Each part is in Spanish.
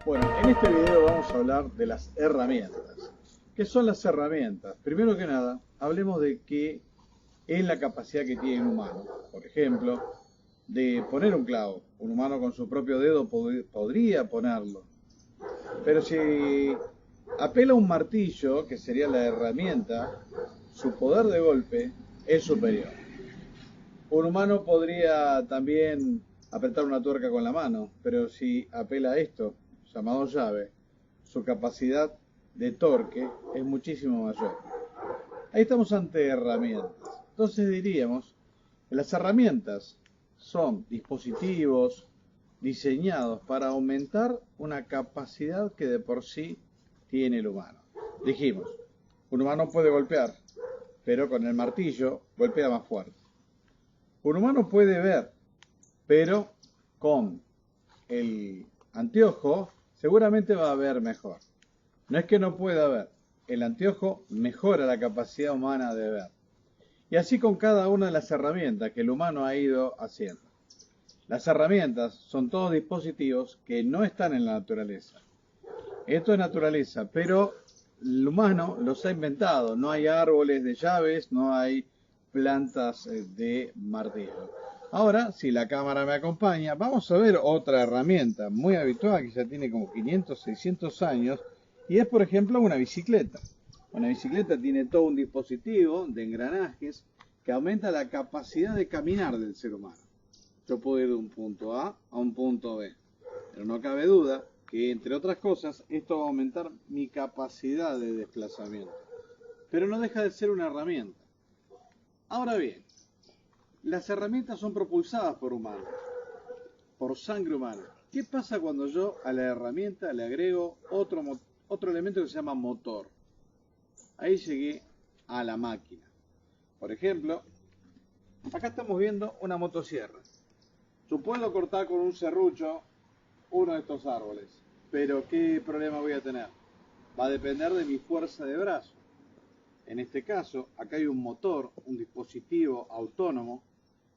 Bueno, en este video vamos a hablar de las herramientas. ¿Qué son las herramientas? Primero que nada, hablemos de qué es la capacidad que tiene un humano. Por ejemplo, de poner un clavo. Un humano con su propio dedo podría ponerlo. Pero si apela a un martillo, que sería la herramienta, su poder de golpe es superior. Un humano podría también apretar una tuerca con la mano, pero si apela a esto, llamado llave, su capacidad de torque es muchísimo mayor. Ahí estamos ante herramientas. Entonces diríamos que las herramientas son dispositivos diseñados para aumentar una capacidad que de por sí tiene el humano. Dijimos, un humano puede golpear, pero con el martillo golpea más fuerte. Un humano puede ver, pero con el anteojo seguramente va a ver mejor. No es que no pueda ver, el anteojo mejora la capacidad humana de ver. Y así con cada una de las herramientas que el humano ha ido haciendo. Las herramientas son todos dispositivos que no están en la naturaleza. Esto es naturaleza, pero el humano los ha inventado. No hay árboles de llaves, no hay plantas de martillo. Ahora, si la cámara me acompaña, vamos a ver otra herramienta muy habitual que ya tiene como 500, 600 años y es, por ejemplo, una bicicleta. Una bicicleta tiene todo un dispositivo de engranajes que aumenta la capacidad de caminar del ser humano. Yo puedo ir de un punto A a un punto B, pero no cabe duda que, entre otras cosas, esto va a aumentar mi capacidad de desplazamiento. Pero no deja de ser una herramienta. Ahora bien, las herramientas son propulsadas por humanos, por sangre humana. ¿Qué pasa cuando yo a la herramienta le agrego otro elemento que se llama motor? Ahí llegué a la máquina. Por ejemplo, acá estamos viendo una motosierra. Yo puedo cortar con un serrucho uno de estos árboles, pero ¿qué problema voy a tener? Va a depender de mi fuerza de brazo. En este caso, acá hay un motor, un dispositivo autónomo,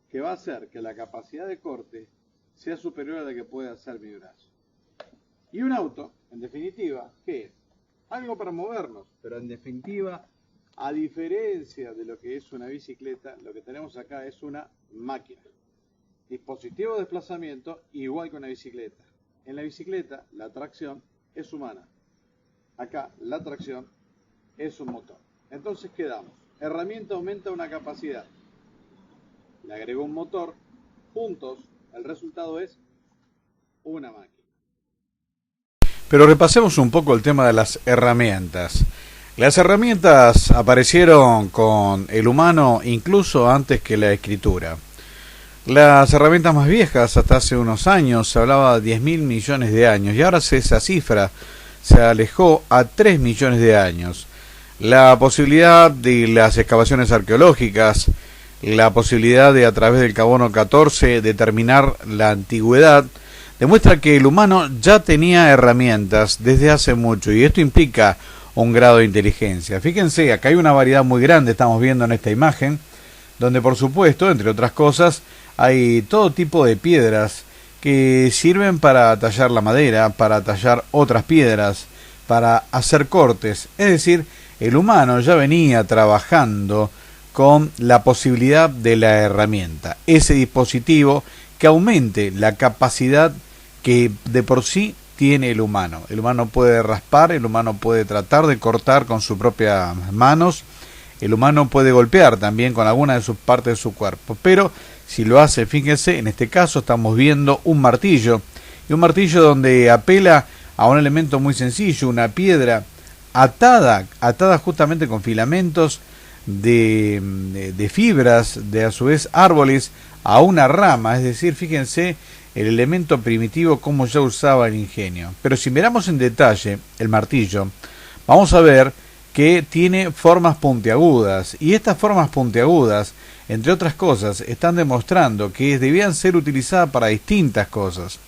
que va a hacer que la capacidad de corte sea superior a la que puede hacer mi brazo. Y un auto, en definitiva, ¿qué es? Algo para movernos, pero en definitiva, a diferencia de lo que es una bicicleta, lo que tenemos acá es una máquina. Dispositivo de desplazamiento igual que una bicicleta. En la bicicleta, la tracción es humana. Acá, la tracción es un motor. Entonces quedamos. Herramienta aumenta una capacidad. Le agrego un motor. Juntos, el resultado es una máquina. Pero repasemos un poco el tema de las herramientas. Las herramientas aparecieron con el humano incluso antes que la escritura. Las herramientas más viejas, hasta hace unos años, se hablaba de 10.000 millones de años y ahora esa cifra se alejó a 3 millones de años. La posibilidad de las excavaciones arqueológicas, la posibilidad de a través del carbono 14 determinar la antigüedad, demuestra que el humano ya tenía herramientas desde hace mucho y esto implica un grado de inteligencia. Fíjense, acá hay una variedad muy grande, estamos viendo en esta imagen, donde por supuesto, entre otras cosas, hay todo tipo de piedras que sirven para tallar la madera, para tallar otras piedras, para hacer cortes. Es decir, el humano ya venía trabajando con la posibilidad de la herramienta, ese dispositivo que aumente la capacidad que de por sí tiene el humano. El humano puede raspar, el humano puede tratar de cortar con sus propias manos, el humano puede golpear también con alguna de sus partes de su cuerpo, pero si lo hace, fíjense, en este caso estamos viendo un martillo, y un martillo donde apela a un elemento muy sencillo, una piedra atada justamente con filamentos de fibras, de a su vez árboles, a una rama, es decir, fíjense el elemento primitivo como ya usaba el ingenio. Pero si miramos en detalle el martillo, vamos a ver que tiene formas puntiagudas, y estas formas puntiagudas, entre otras cosas, están demostrando que debían ser utilizadas para distintas cosas.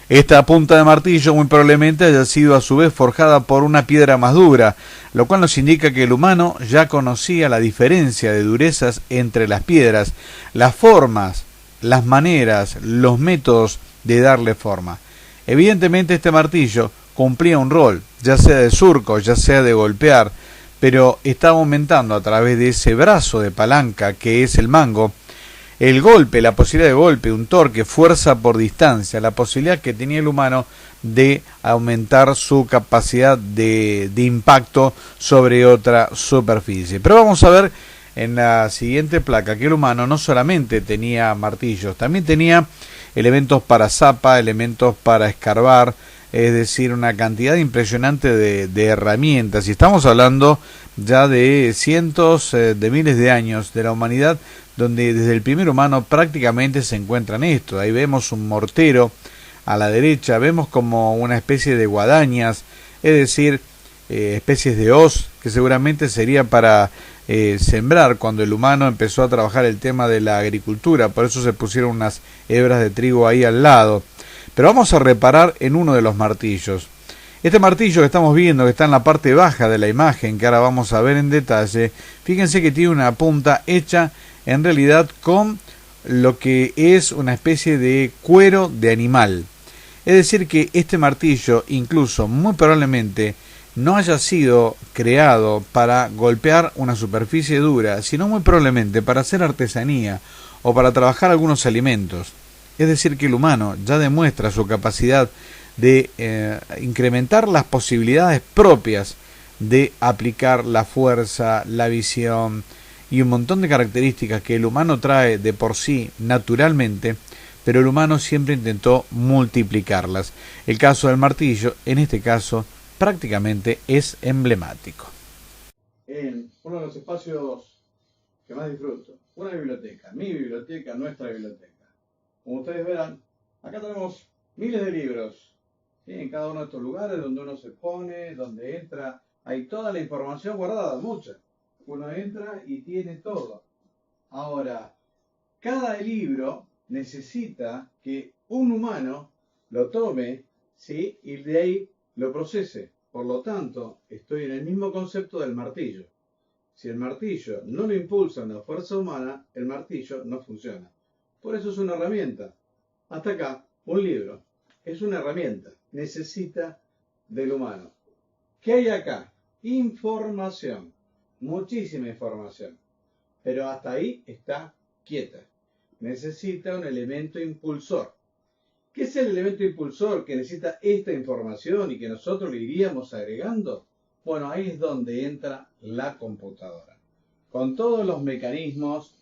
Esta punta de martillo muy probablemente haya sido a su vez forjada por una piedra más dura, lo cual nos indica que el humano ya conocía la diferencia de durezas entre las piedras, las formas, las maneras, los métodos de darle forma. Evidentemente este martillo cumplía un rol, ya sea de surco, ya sea de golpear, pero estaba aumentando a través de ese brazo de palanca que es el mango, el golpe, la posibilidad de golpe, un torque, fuerza por distancia, la posibilidad que tenía el humano de aumentar su capacidad de impacto sobre otra superficie. Pero vamos a ver en la siguiente placa que el humano no solamente tenía martillos, también tenía elementos para zapa, elementos para escarbar, es decir, una cantidad impresionante de herramientas. Y estamos hablando ya de cientos de miles de años de la humanidad, donde desde el primer humano prácticamente se encuentran esto. Ahí vemos un mortero a la derecha, vemos como una especie de guadañas, es decir, especies de hoz, que seguramente sería para sembrar cuando el humano empezó a trabajar el tema de la agricultura, por eso se pusieron unas hebras de trigo ahí al lado. Pero vamos a reparar en uno de los martillos. Este martillo que estamos viendo, que está en la parte baja de la imagen, que ahora vamos a ver en detalle, fíjense que tiene una punta hecha en realidad con lo que es una especie de cuero de animal. Es decir que este martillo incluso muy probablemente no haya sido creado para golpear una superficie dura, sino muy probablemente para hacer artesanía o para trabajar algunos alimentos. Es decir que el humano ya demuestra su capacidad de incrementar las posibilidades propias de aplicar la fuerza, la visión y un montón de características que el humano trae de por sí naturalmente, pero el humano siempre intentó multiplicarlas. El caso del martillo, en este caso, prácticamente es emblemático. En uno de los espacios que más disfruto, una biblioteca, mi biblioteca, nuestra biblioteca. Como ustedes verán, acá tenemos miles de libros, ¿sí? En cada uno de estos lugares donde uno se pone, donde entra, hay toda la información guardada, mucha. Uno entra y tiene todo. Ahora, cada libro necesita que un humano lo tome, ¿sí? Y de ahí lo procese. Por lo tanto, estoy en el mismo concepto del martillo. Si el martillo no lo impulsa una fuerza humana, el martillo no funciona. Por eso es una herramienta. Hasta acá, un libro. Es una herramienta. Necesita del humano. ¿Qué hay acá? Información. Muchísima información. Pero hasta ahí está quieta. Necesita un elemento impulsor. ¿Qué es el elemento impulsor que necesita esta información y que nosotros le iríamos agregando? Bueno, ahí es donde entra la computadora. Con todos los mecanismos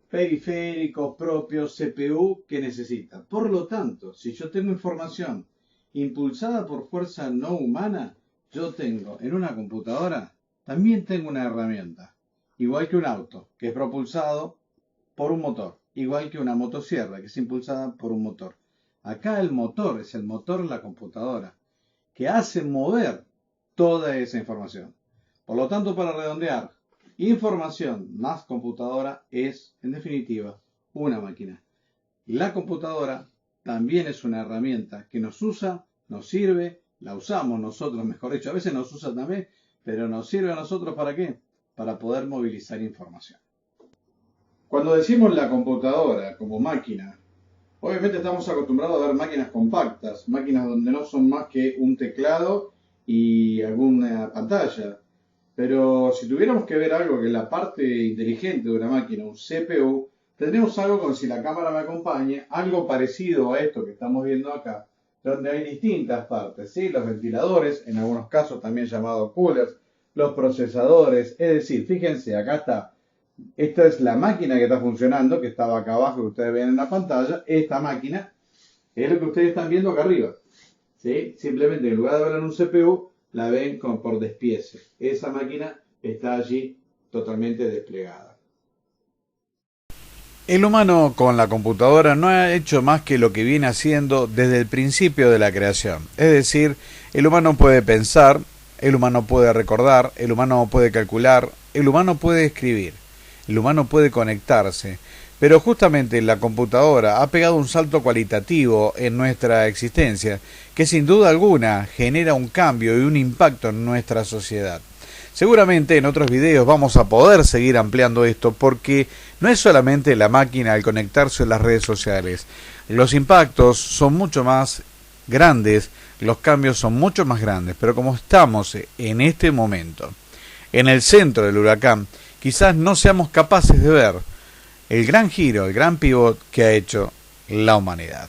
periféricos propios, CPU, que necesita. Por lo tanto, si yo tengo información impulsada por fuerza no humana, yo tengo en una computadora, también tengo una herramienta. Igual que un auto, que es propulsado por un motor. Igual que una motosierra, que es impulsada por un motor. Acá el motor es el motor de la computadora, que hace mover toda esa información. Por lo tanto, para redondear, información más computadora es, en definitiva, una máquina. La computadora también es una herramienta que nos usa, nos sirve, la usamos nosotros, mejor dicho, a veces nos usa también, pero nos sirve a nosotros ¿para qué? Para poder movilizar información. Cuando decimos la computadora como máquina, obviamente estamos acostumbrados a ver máquinas compactas, máquinas donde no son más que un teclado y alguna pantalla. Pero si tuviéramos que ver algo que es la parte inteligente de una máquina, un CPU, tendremos algo como si la cámara me acompañe, algo parecido a esto que estamos viendo acá, donde hay distintas partes, ¿sí? Los ventiladores, en algunos casos también llamados coolers, los procesadores, es decir, fíjense, acá está. Esta es la máquina que está funcionando, que estaba acá abajo, que ustedes ven en la pantalla. Esta máquina es lo que ustedes están viendo acá arriba, ¿sí? Simplemente en lugar de verla en un CPU, la ven como por despiece. Esa máquina está allí totalmente desplegada. El humano con la computadora no ha hecho más que lo que viene haciendo desde el principio de la creación. Es decir, el humano puede pensar, el humano puede recordar, el humano puede calcular, el humano puede escribir, el humano puede conectarse. Pero justamente la computadora ha pegado un salto cualitativo en nuestra existencia, que sin duda alguna genera un cambio y un impacto en nuestra sociedad. Seguramente en otros videos vamos a poder seguir ampliando esto porque no es solamente la máquina al conectarse en las redes sociales. Los impactos son mucho más grandes, los cambios son mucho más grandes, pero como estamos en este momento, en el centro del huracán, quizás no seamos capaces de ver el gran giro, el gran pivot que ha hecho la humanidad.